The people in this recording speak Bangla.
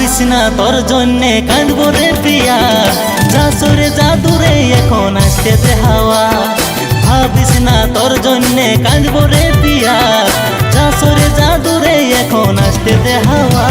ভাবিস না তোর জন্যে কাঁদবো রে প্রিয়া, যা সরে যা দূরে এখন আসতে দে হাওয়া। ভাবিস না তোর জন্যে কাঁদবো রে প্রিয়া, যা সরে যা দূরে এখন আসতে দে হাওয়া।